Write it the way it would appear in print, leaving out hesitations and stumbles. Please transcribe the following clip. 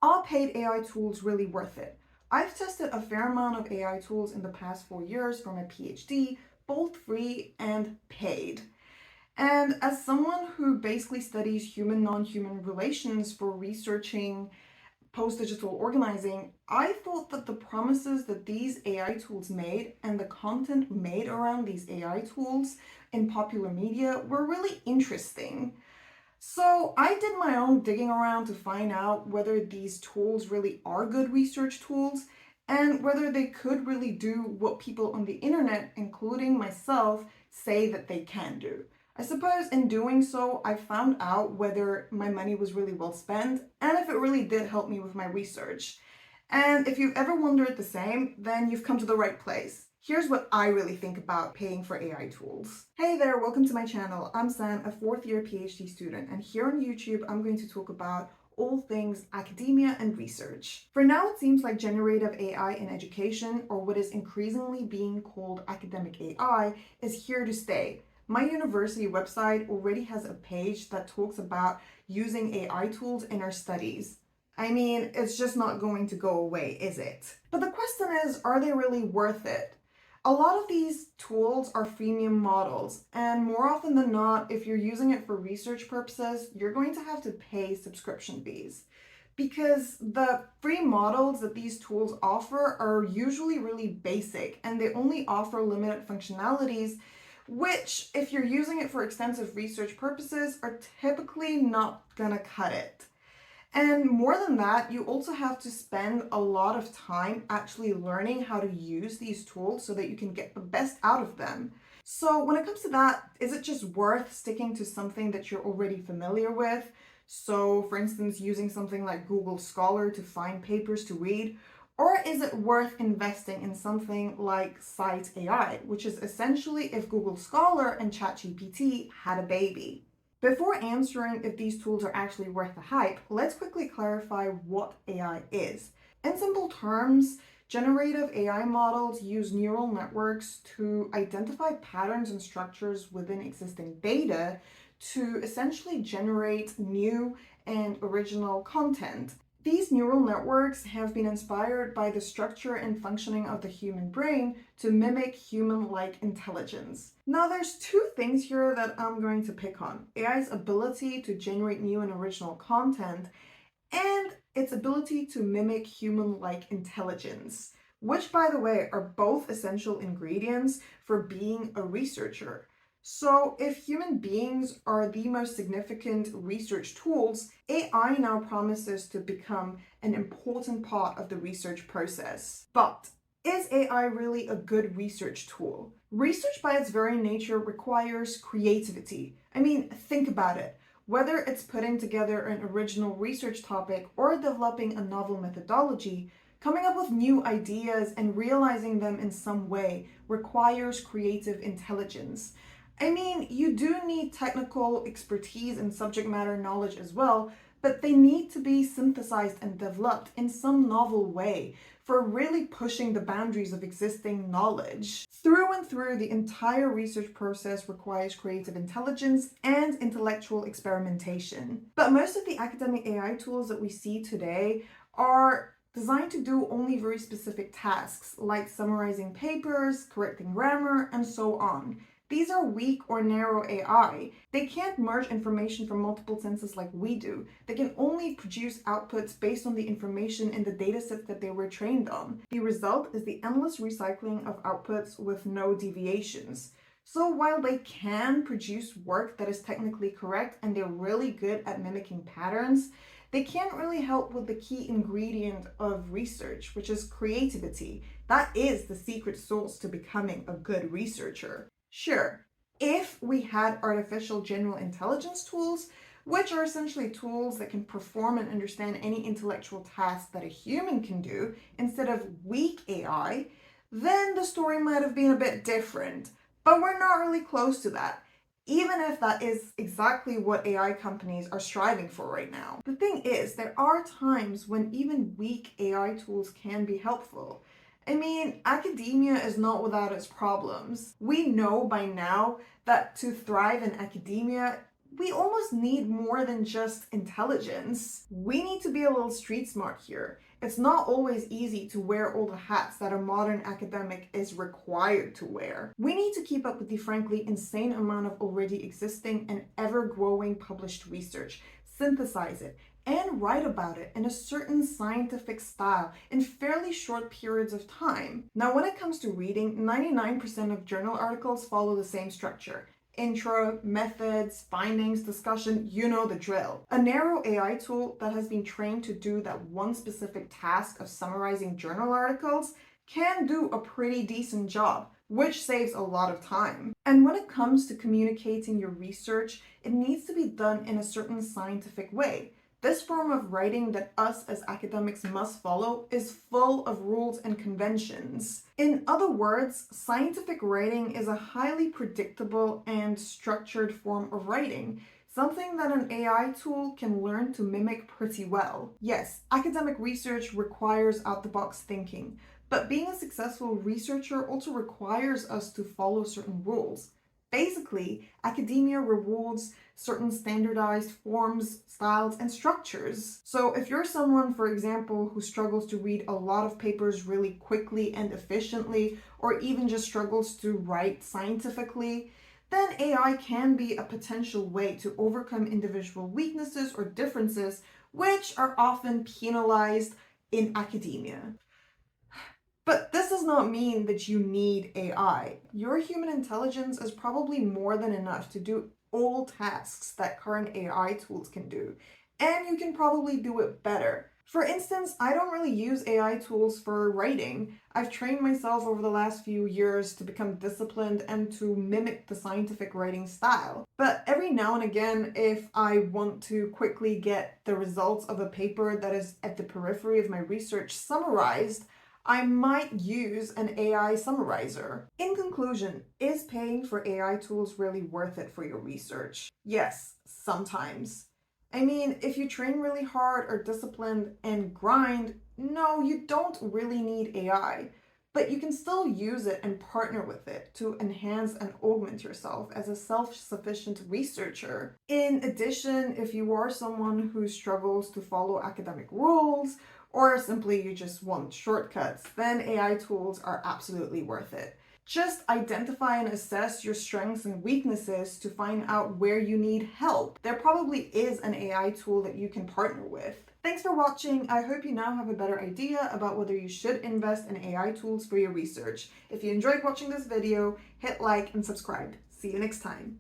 Are paid AI tools really worth it? I've tested a fair amount of AI tools in the past 4 years for my PhD, both free and paid. And as someone who basically studies human non human relations for researching post digital organizing, I thought that the promises that these AI tools made and the content made around these AI tools in popular media were really interesting. So I did my own digging around to find out whether these tools really are good research tools and whether they could really do what people on the internet, including myself, say that they can do. I suppose in doing so, I found out whether my money was really well spent and if it really did help me with my research. And if you've ever wondered the same, then you've come to the right place. Here's what I really think about paying for AI tools. Hey there, welcome to my channel. I'm Sam, a fourth year PhD student, and here on YouTube, I'm going to talk about all things academia and research. For now, it seems like generative AI in education, or what is increasingly being called academic AI, is here to stay. My university website already has a page that talks about using AI tools in our studies. I mean, it's just not going to go away, is it? But the question is, are they really worth it? A lot of these tools are freemium models, and more often than not, if you're using it for research purposes, you're going to have to pay subscription fees. Because the free models that these tools offer are usually really basic and they only offer limited functionalities, which, if you're using it for extensive research purposes, are typically not gonna cut it. And more than that, you also have to spend a lot of time actually learning how to use these tools so that you can get the best out of them. So when it comes to that, is it just worth sticking to something that you're already familiar with? So for instance, using something like Google Scholar to find papers to read, or is it worth investing in something like Cite AI, which is essentially if Google Scholar and ChatGPT had a baby? Before answering if these tools are actually worth the hype, let's quickly clarify what AI is. In simple terms, generative AI models use neural networks to identify patterns and structures within existing data to essentially generate new and original content. These neural networks have been inspired by the structure and functioning of the human brain to mimic human-like intelligence. Now, there's two things here that I'm going to pick on: AI's ability to generate new and original content, and its ability to mimic human-like intelligence, which, by the way, are both essential ingredients for being a researcher. So if human beings are the most significant research tools, AI now promises to become an important part of the research process. But is AI really a good research tool? Research by its very nature requires creativity. I mean, think about it. Whether it's putting together an original research topic or developing a novel methodology, coming up with new ideas and realizing them in some way requires creative intelligence. I mean, you do need technical expertise and subject matter knowledge as well, but they need to be synthesized and developed in some novel way for really pushing the boundaries of existing knowledge. Through and through, the entire research process requires creative intelligence and intellectual experimentation. But most of the academic AI tools that we see today are designed to do only very specific tasks, like summarizing papers, correcting grammar, and so on. These are weak or narrow AI. They can't merge information from multiple senses like we do. They can only produce outputs based on the information in the datasets that they were trained on. The result is the endless recycling of outputs with no deviations. So while they can produce work that is technically correct and they're really good at mimicking patterns, they can't really help with the key ingredient of research, which is creativity. That is the secret sauce to becoming a good researcher. Sure, if we had artificial general intelligence tools, which are essentially tools that can perform and understand any intellectual task that a human can do instead of weak AI, then the story might have been a bit different. But we're not really close to that, even if that is exactly what AI companies are striving for right now. The thing is, there are times when even weak AI tools can be helpful. I mean, academia is not without its problems. We know by now that to thrive in academia, we almost need more than just intelligence. We need to be a little street smart here. It's not always easy to wear all the hats that a modern academic is required to wear. We need to keep up with the frankly insane amount of already existing and ever-growing published research, synthesize it, and write about it in a certain scientific style in fairly short periods of time. Now, when it comes to reading, 99% of journal articles follow the same structure. Intro, methods, findings, discussion, you know the drill. A narrow AI tool that has been trained to do that one specific task of summarizing journal articles can do a pretty decent job, which saves a lot of time. And when it comes to communicating your research, it needs to be done in a certain scientific way. This form of writing that us as academics must follow is full of rules and conventions. In other words, scientific writing is a highly predictable and structured form of writing, something that an AI tool can learn to mimic pretty well. Yes, academic research requires out-the-box thinking, but being a successful researcher also requires us to follow certain rules. Basically, academia rewards certain standardized forms, styles, and structures. So if you're someone, for example, who struggles to read a lot of papers really quickly and efficiently, or even just struggles to write scientifically, then AI can be a potential way to overcome individual weaknesses or differences, which are often penalized in academia. But this does not mean that you need AI. Your human intelligence is probably more than enough to do all tasks that current AI tools can do, and you can probably do it better. For instance, I don't really use AI tools for writing. I've trained myself over the last few years to become disciplined and to mimic the scientific writing style. But every now and again, if I want to quickly get the results of a paper that is at the periphery of my research summarized, I might use an AI summarizer. In conclusion, is paying for AI tools really worth it for your research? Yes, sometimes. I mean, if you train really hard, are disciplined, and grind, no, you don't really need AI. But you can still use it and partner with it to enhance and augment yourself as a self-sufficient researcher. In addition, if you are someone who struggles to follow academic rules, or simply you just want shortcuts, then AI tools are absolutely worth it. Just identify and assess your strengths and weaknesses to find out where you need help. There probably is an AI tool that you can partner with. Thanks for watching. I hope you now have a better idea about whether you should invest in AI tools for your research. If you enjoyed watching this video, hit like and subscribe. See you next time.